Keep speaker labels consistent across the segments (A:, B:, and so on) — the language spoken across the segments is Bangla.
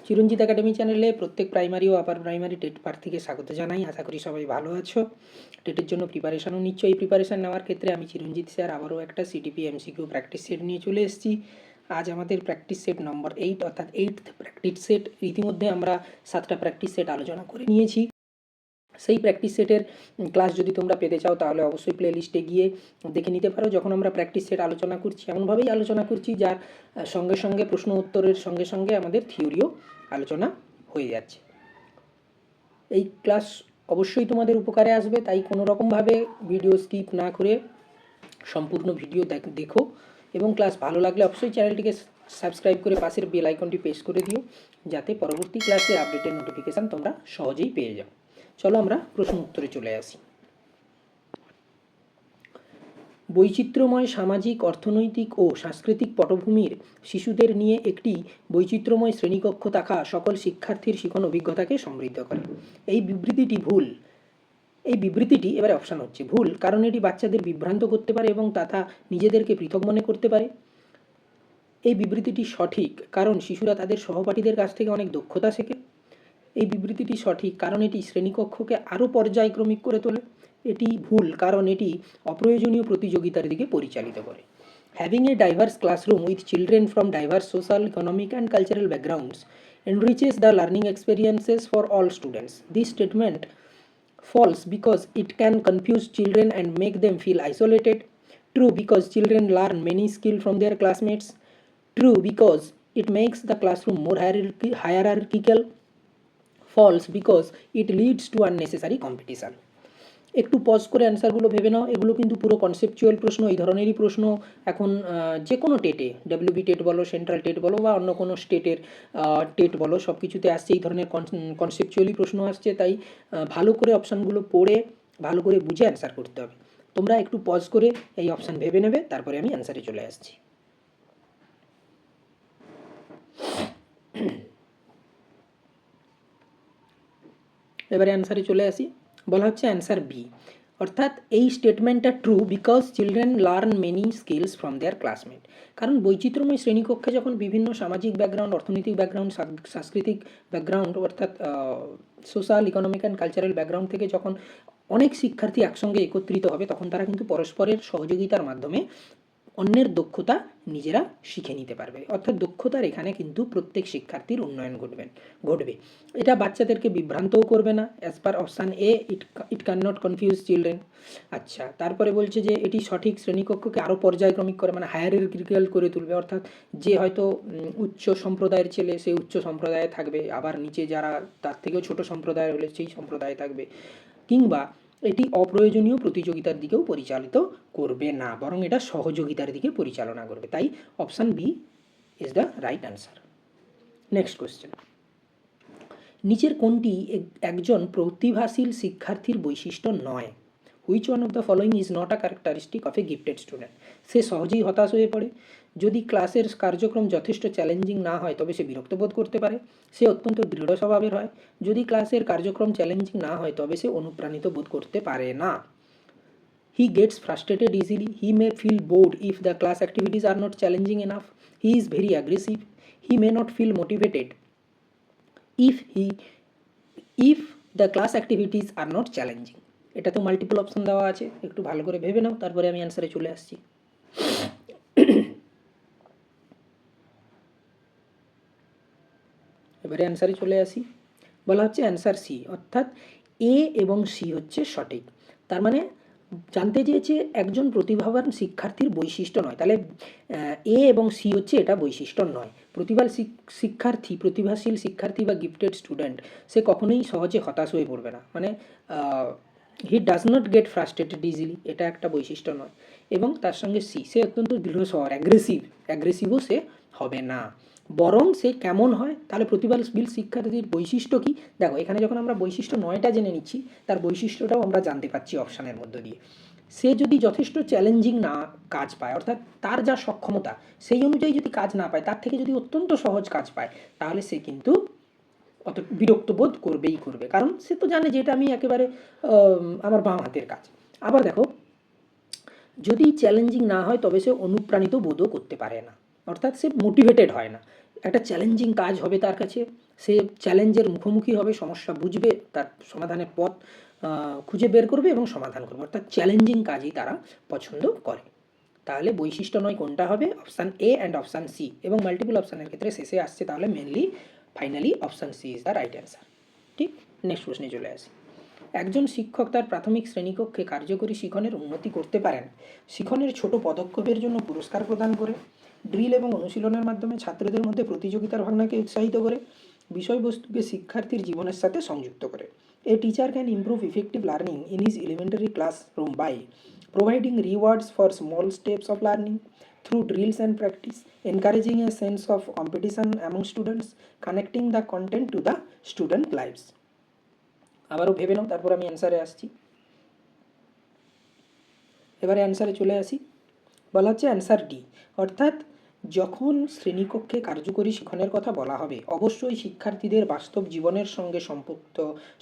A: চিরঞ্জিত একাডেমি চ্যানেলে প্রত্যেক প্রাইমারি ও আপার প্রাইমারি টেট প্রার্থীকে স্বাগত জানাই। আশা করি সবাই ভালো আছো। টেটের জন্য প্রিপারেশনও নিচ্ছ। এই প্রিপারেশন নেওয়ার ক্ষেত্রে আমি চিরঞ্জিত স্যার আবারও একটা সিটিপি এমসিকিউ প্র্যাকটিস সেট নিয়ে চলে এসেছি। আজ আমাদের প্র্যাকটিস সেট নম্বর 8 অর্থাৎ 8th প্র্যাকটিস সেট। ইতিমধ্যে আমরা 7টা প্র্যাকটিস সেট আলোচনা করে নিয়েছি। সেই প্র্যাকটিস সেটের ক্লাস যদি তোমরা পেতে চাও তাহলে অবশ্যই প্লে লিস্টে গিয়ে দেখে নিতে পারো। যখন আমরা প্র্যাকটিস সেট আলোচনা করছি এমনভাবেই আলোচনা করছি যার সঙ্গে সঙ্গে প্রশ্ন উত্তরের সঙ্গে সঙ্গে আমাদের থিওরিও আলোচনা হয়ে যাচ্ছে। এই ক্লাস অবশ্যই তোমাদের উপকারে আসবে, তাই কোনো রকমভাবে ভিডিও স্কিপ না করে সম্পূর্ণ ভিডিও দেখো এবং ক্লাস ভালো লাগলে অবশ্যই চ্যানেলটিকে সাবস্ক্রাইব করে পাশের বেল আইকনটি প্রেস করে দিও, যাতে পরবর্তী ক্লাসের আপডেটের নোটিফিকেশান তোমরা সহজেই পেয়ে যাও। চলো আমরা প্রশ্ন উত্তরে চলে আসি। বৈচিত্র্যময় সামাজিক, অর্থনৈতিক ও সাংস্কৃতিক পটভূমির শিশুদের নিয়ে একটি বৈচিত্র্যময় শ্রেণীকক্ষ থাকা সকল শিক্ষার্থীর শিখন অভিজ্ঞতাকে সমৃদ্ধ করে। এই বিবৃতিটি ভুল। এই বিবৃতিটি এবারে অপশান হচ্ছে ভুল, কারণ এটি বাচ্চাদের বিভ্রান্ত করতে পারে এবং তথা নিজেদেরকে পৃথক মনে করতে পারে। এই বিবৃতিটি সঠিক, কারণ শিশুরা তাদের সহপাঠীদের কাছ থেকে অনেক দক্ষতা শেখে। এই বিবৃতিটি সঠিক, কারণ এটি শ্রেণীকক্ষকে আরও পর্যায়ক্রমিক করে তোলে। এটি ভুল, কারণ এটি অপ্রয়োজনীয় প্রতিযোগিতার দিকে পরিচালিত করে। Having a diverse classroom with children from diverse social, economic and cultural backgrounds enriches the learning experiences for all students. This statement false because it can confuse children and make them feel isolated. True, because children learn many skills from their classmates. True, because it makes the classroom more hierarchical. False because it leads to unnecessary competition. একটু পজ করে অ্যান্সারগুলো ভেবে নাও। এগুলো কিন্তু পুরো কনসেপচুয়াল প্রশ্ন, এই ধরনেরই প্রশ্ন এখন যে কোনো টেটে, ডাব্লিউবি টেট বলো, সেন্ট্রাল টেট বলো বা অন্য কোনো স্টেটের টেট বলো, সব কিছুতে আসছে এই ধরনের কনসেপচুয়ালি প্রশ্ন আসছে। তাই ভালো করে অপশানগুলো পড়ে ভালো করে বুঝে অ্যান্সার করতে হবে। তোমরা একটু পজ করে এই অপশান ভেবে নেবে, তারপরে আমি অ্যান্সারে চলে আসছি। এবারে অ্যান্সারে চলে আসি। বলা হচ্ছে অ্যান্সার বি, অর্থাৎ এই স্টেটমেন্টটা true because children learn many skills from their classmate. কারণ বৈচিত্র্যময় শ্রেণীকক্ষে যখন বিভিন্ন সামাজিক ব্যাকগ্রাউন্ড, অর্থনৈতিক ব্যাকগ্রাউন্ড, সাংস্কৃতিক ব্যাকগ্রাউন্ড অর্থাৎ social, economic and cultural background থেকে যখন অনেক শিক্ষার্থী একসঙ্গে একত্রিত হবে, তখন তারা কিন্তু পরস্পরের সহযোগিতার মাধ্যমে অন্যের দক্ষতা নিজেরা শিখে নিতে পারবে। অর্থাৎ দক্ষতার এখানে কিন্তু প্রত্যেক শিক্ষার্থীর উন্নয়ন ঘটবে। এটা বাচ্চাদেরকে বিভ্রান্তও করবে না। As per option A, it can not confuse children. আচ্ছা, তারপরে বলছে যে এটি সঠিক শ্রেণীকক্ষকে আরও পর্যায়ক্রমিক করে, মানে হায়ারার্কিক্যাল করে তুলবে। অর্থাৎ যে হয়তো উচ্চ সম্প্রদায়ের ছেলে সে উচ্চ সম্প্রদায়ে থাকবে, আবার নিচে যারা তার থেকেও ছোট সম্প্রদায়ের হলে সেই সম্প্রদায়ে থাকবে। কিংবা এটি অপ্রয়োজনীয় প্রতিযোগিতার দিকেও পরিচালিত করবে না, বরং এটা সহযোগিতার দিকে পরিচালনা করবে। তাই option B is the right answer. Next question, নিচের কোনটি একজন প্রতিভাশীল শিক্ষার্থীর বৈশিষ্ট্য নয়? Which one of the following is not a characteristic of a gifted student? সে সহজেই হতাশ হয়ে পড়ে। যদি ক্লাসের কার্যক্রম যথেষ্ট চ্যালেঞ্জিং না হয় তবে সে বিরক্ত বোধ করতে পারে। সে অত্যন্ত দৃঢ় স্বভাবের হয়। যদি ক্লাসের কার্যক্রম চ্যালেঞ্জিং না হয় তবে সে অনুপ্রাণিত বোধ করতে পারে না। He gets frustrated easily. He may feel bored if the class activities are not challenging enough. He is very aggressive. He may not feel motivated if the class activities are not challenging. এটা তো মাল্টিপল অপশন দেওয়া আছে, একটু ভালো করে ভেবে নাও, তারপরে আমি অ্যান্সারে চলে আসছি। এবারে অ্যান্সারে চলে আসি। বলা হচ্ছে অ্যান্সার সি, অর্থাৎ এ এবং সি হচ্ছে সঠিক। তার মানে জানতে চেয়েছে একজন প্রতিভাবান শিক্ষার্থীর বৈশিষ্ট্য নয়, তাহলে এ এবং সি হচ্ছে এটা বৈশিষ্ট্য নয়। প্রতিভাশীল শিক্ষার্থী বা গিফটেড স্টুডেন্ট সে কখনোই সহজে হতাশ হয়ে পড়বে না, মানে he does not get frustrated easily, এটা একটা বৈশিষ্ট্য নয়। এবং তার সঙ্গে সি, সে অত্যন্ত দৃঢ় স্বভাব, অ্যাগ্রেসিভও সে হবে না। বরং সে কেমন হয়, তাহলে প্রতিভাশীল শিক্ষার্থীর বৈশিষ্ট্য কি? দেখো, এখানে যখন আমরা বৈশিষ্ট্য 9টা জেনে নিচ্ছি, তার বৈশিষ্ট্যটাও আমরা জানতে পারছি অপশানের মধ্য দিয়ে। সে যদি যথেষ্ট চ্যালেঞ্জিং না কাজ পায়, অর্থাৎ তার যা সক্ষমতা সেই অনুযায়ী যদি কাজ না পায়, তার থেকে যদি অত্যন্ত সহজ কাজ পায়, তাহলে সে কিন্তু অত বিরক্ত বোধ করবেই করবে, কারণ সে তো জানে যে এটা আমি একেবারে আমার বাম হাতের কাজ। আবার দেখো, যদি চ্যালেঞ্জিং না হয় তবে সে অনুপ্রাণিত বোধও করতে পারে না, অর্থাৎ সে মোটিভেটেড হয় না। একটা চ্যালেঞ্জিং কাজ হবে তার কাছে, সে চ্যালেঞ্জের মুখোমুখি হবে, সমস্যা বুঝবে, তার সমাধানের পথ খুঁজে বের করবে এবং সমাধান করবে, অর্থাৎ চ্যালেঞ্জিং কাজই তারা পছন্দ করে। তাহলে বৈশিষ্ট্য নয় কোনটা হবে? Option A and option C. এবং মাল্টিপল অপশানের ক্ষেত্রে শেষে আসছে তাহলে mainly finally option C is the right answer. ঠিক, নেক্সট প্রশ্নে চলে আসি। একজন শিক্ষক তার প্রাথমিক শ্রেণীকক্ষে কার্যকরী শিখনের উন্নতি করতে পারেন শিখনের ছোট পদক্ষেপের জন্য পুরস্কার প্রদান করে, ড্রিল এবং অনুশীলনের মাধ্যমে ছাত্রদের মধ্যে প্রতিযোগিতার ভাবনাকে উৎসাহিত করে, বিষয়বস্তুকে শিক্ষার্থীর জীবনের সাথে সংযুক্ত করে। A teacher can improve effective learning in his elementary classroom by providing rewards for small steps of learning through drills and practice, encouraging a sense of competition among students, connecting the content to the student lives. আবারও ভেবে নাও, তারপর আমি অ্যান্সারে আসছি। এবারে অ্যান্সারে চলে আসি। বলা হচ্ছে অ্যান্সার ডি, অর্থাৎ যখন শ্রেণীকক্ষে কার্যকরী শিখনের কথা বলা হবে অবশ্যই শিক্ষার্থীদের বাস্তব জীবনের সঙ্গে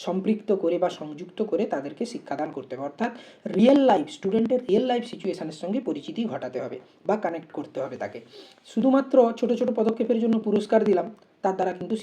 A: সম্পৃক্ত করে বা সংযুক্ত করে তাদেরকে শিক্ষাদান করতে হবে, অর্থাৎ রিয়েল লাইফ স্টুডেন্টের রিয়েল লাইফ সিচুয়েশানের সঙ্গে পরিচিতি ঘটাতে হবে বা কানেক্ট করতে হবে তাকে। শুধুমাত্র ছোট ছোট পদক্ষেপের জন্য পুরস্কার দিলাম, তার দ্বারা কিন্তু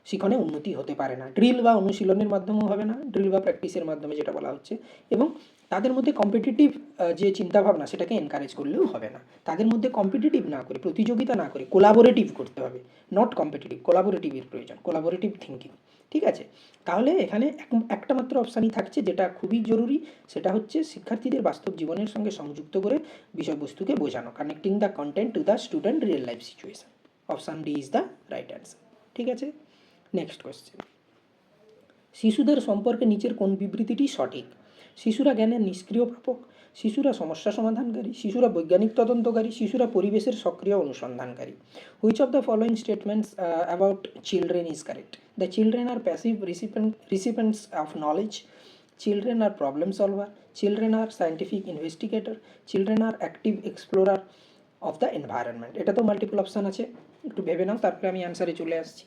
A: শিখনে উন্নতি হতে পারে না। ড্রিল বা অনুশীলনের মাধ্যমেও হবে না, ড্রিল বা প্র্যাকটিসের মাধ্যমে যেটা বলা হচ্ছে, এবং তাদের মধ্যে কম্পিটিটিভ যে চিন্তাভাবনা সেটাকে এনকারেজ করলেও হবে না। তাদের মধ্যে কম্পিটিটিভ না করে, প্রতিযোগিতা না করে কোলাবোরেটিভ করতে হবে, নট কম্পিটিটিভ, কোলাবোরেটিভের প্রয়োজন, কোলাবোরেটিভ থিঙ্কিং। ঠিক আছে, তাহলে এখানে একটা মাত্র অপশানই থাকছে যেটা খুবই জরুরি, সেটা হচ্ছে শিক্ষার্থীদের বাস্তব জীবনের সঙ্গে সংযুক্ত করে বিষয়বস্তুকে বোঝানো, connecting the content to the student real life situation. Option D is the right answer. ঠিক আছে, নেক্সট কোয়েশ্চেন। শিশুদের সম্পর্কে নিচের কোন বিবৃতিটি সঠিক? শিশুরা জ্ঞানের নিষ্ক্রিয় প্রাপক, শিশুরা সমস্যা সমাধানকারী, শিশুরা বৈজ্ঞানিক তদন্তকারী, শিশুরা পরিবেশের সক্রিয় অনুসন্ধানকারী। Which of the following statements about children is correct? The children are passive recipients of knowledge, children are problem solver, children are scientific investigator, children are active explorer of the environment. এটা তো মাল্টিপল অপশান আছে, একটু ভেবে নাও, তারপরে আমি অ্যান্সারে চলে আসছি।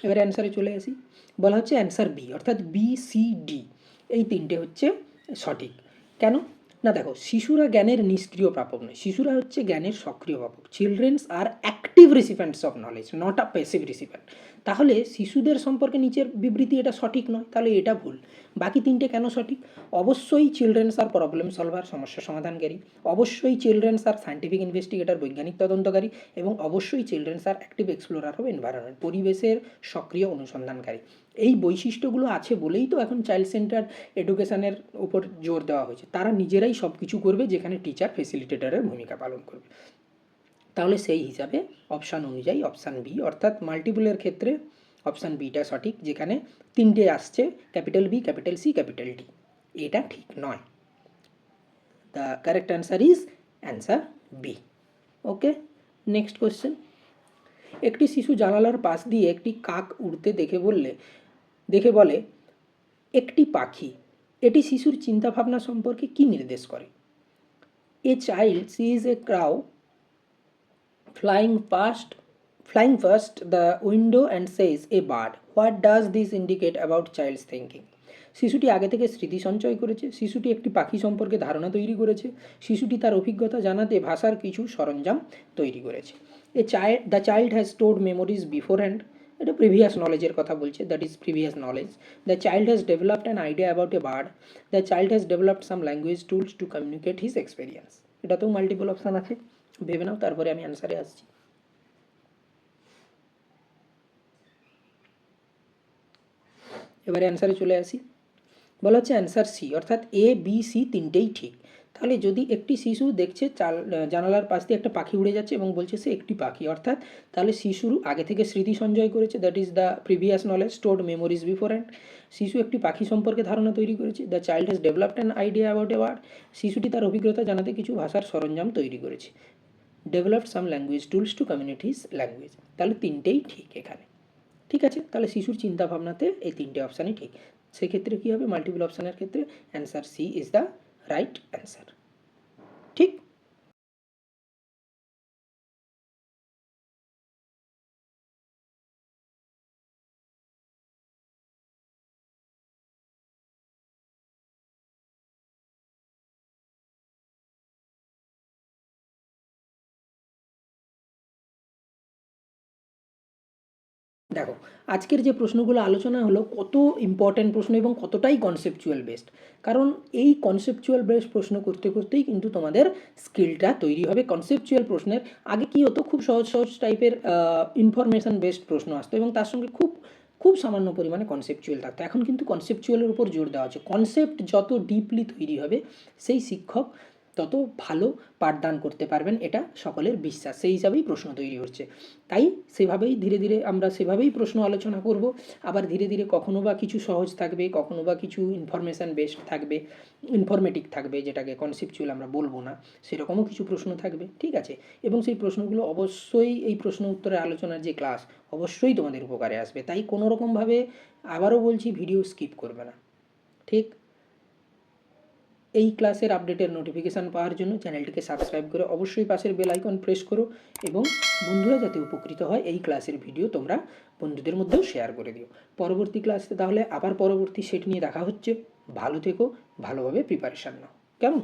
A: এবারে অ্যান্সারে চলে আসি। বলা হচ্ছে অ্যান্সার বি, অর্থাৎ বি সি ডি এই তিনটে হচ্ছে সঠিক। কেন না, দেখো, শিশুরা জ্ঞানের নিষ্ক্রিয় প্রাপক নয়, শিশুরা হচ্ছে জ্ঞানের সক্রিয় প্রাপক। Children's are active recipients of knowledge, not a passive recipient. তাহলে শিশুদের সম্পর্কে নিচের বিবৃতি এটা সঠিক নয়, তাহলে এটা ভুল। বাকি তিনটে কেন সঠিক? অবশ্যই চিলড্রেন্স আর প্রবলেম সলভার, সমস্যা সমাধানকারী, অবশ্যই চিলড্রেন্স আর সায়েন্টিফিক ইনভেস্টিগেটর, বৈজ্ঞানিক তদন্তকারী, এবং অবশ্যই children's are active explorer of environment, পরিবেশের সক্রিয় অনুসন্ধানকারী। এই বৈশিষ্ট্যগুলো আছে বলেই তো এখন চাইল্ড সেন্টার এডুকেশনের উপর জোর দেওয়া হয়েছে। তারা নিজেরাই সব কিছু করবে, যেখানে টিচার ফেসিলিটেটরের ভূমিকা পালন করবে। তাহলে সেই হিসাবে অপশান অনুযায়ী অপশান বি, অর্থাৎ মাল্টিপলের ক্ষেত্রে অপশান বিটা সঠিক, যেখানে তিনটে আসছে, capital B, capital C, capital D. এটা ঠিক নয়। The correct answer is answer B. Okay, next question. একটি শিশু জানালার পাশ দিয়ে একটি কাক উড়তে দেখে বলে একটি পাখি। এটি শিশুর চিন্তাভাবনা সম্পর্কে কী নির্দেশ করে? A child sees a crow flying past flying past the window and says a bird. What does this indicate about child's thinking? শিশুটি আগে থেকে স্মৃতি সঞ্চয় করেছে, শিশুটি একটি পাখি সম্পর্কে ধারণা তৈরি করেছে, শিশুটি তার অভিজ্ঞতা জানাতে ভাষার কিছু সরঞ্জাম তৈরি করেছে। The child has stored memories before hand, এটা প্রিভিয়াস নলেজের কথা বলছে, that is previous knowledge. The child has developed an idea about a bird, the child has developed some language tools to communicate his experience. এটাতেও মাল্টিপল অপশান আছে, ভেবে নাও, তারপরে আমি অ্যান্সারে আসছি। এবারে অ্যান্সারে চলে আসি। বলা হচ্ছে অ্যান্সার সি, অর্থাৎ এ বি সি তিনটেই ঠিক। তাহলে যদি একটি শিশু দেখছে জানালার পাশ দিয়ে একটা পাখি উড়ে যাচ্ছে এবং বলছে সে একটি পাখি, অর্থাৎ তাহলে শিশুর আগে থেকে স্মৃতি সঞ্চয় করেছে, that is the previous knowledge, stored memories before hand. শিশু একটি পাখি সম্পর্কে ধারণা তৈরি করেছে, the child has developed an idea about a bird. শিশুটি তার অভিজ্ঞতা জানাতে কিছু ভাষার সরঞ্জাম তৈরি করেছে, developed some language tools to communicate his language. তাহলে তিনটেই ঠিক এখানে। ঠিক আছে, তাহলে শিশুর চিন্তাভাবনাতে এই তিনটে অপশানই ঠিক। সেক্ষেত্রে কী হবে? মাল্টিপল অপশানের ক্ষেত্রে answer C is the right answer. ঠিক। দেখো, আজকের যে প্রশ্নগুলো আলোচনা হলো কত ইম্পর্ট্যান্ট প্রশ্ন এবং কতটাই কনসেপচুয়াল বেসড, কারণ এই কনসেপচুয়াল বেসড প্রশ্ন করতে করতেই কিন্তু তোমাদের স্কিলটা তৈরি হবে। কনসেপচুয়াল প্রশ্নের আগে কী হতো, খুব সহজ সহজ টাইপের ইনফরমেশান বেসড প্রশ্ন আসতো এবং তার সঙ্গে খুব খুব সামান্য পরিমাণে কনসেপচুয়াল থাকতো। এখন কিন্তু কনসেপচুয়ালের উপর জোর দেওয়া হচ্ছে। কনসেপ্ট যত ডিপলি তৈরি হবে সেই শিক্ষক তত ভালো পাঠদান করতে পারবেন, এটা সকলের বিশ্বাস। সেই হিসাবেই প্রশ্ন তৈরি হচ্ছে। তাই সেভাবেই ধীরে ধীরে আমরা সেভাবেই প্রশ্ন আলোচনা করব। আবার ধীরে ধীরে কখনো বা কিছু সহজ থাকবে, কখনো বা কিছু ইনফরমেশান বেসড থাকবে, ইনফরমেটিভ থাকবে, যেটাকে কনসেপচুয়াল আমরা বলবো না, সেরকমও কিছু প্রশ্ন থাকবে, ঠিক আছে। এবং সেই প্রশ্নগুলো অবশ্যই এই প্রশ্ন উত্তরের আলোচনার যে ক্লাস অবশ্যই তোমাদের উপকারে আসবে। তাই কোনো রকমভাবে আবারও বলছি, ভিডিও স্কিপ করবে না, ঠিক। এই ক্লাসের আপডেটের নোটিফিকেশান পাওয়ার জন্য চ্যানেলটিকে সাবস্ক্রাইব করে অবশ্যই পাশের বেল আইকন প্রেস করো এবং বন্ধুরা যাতে উপকৃত হয় এই ক্লাসের ভিডিও তোমরা বন্ধুদের মধ্যেও শেয়ার করে দিও। পরবর্তী ক্লাসে তাহলে আবার পরবর্তী সেট নিয়ে দেখা হচ্ছে। ভালো থেকো, ভালোভাবে প্রিপারেশান নাও, কেমন?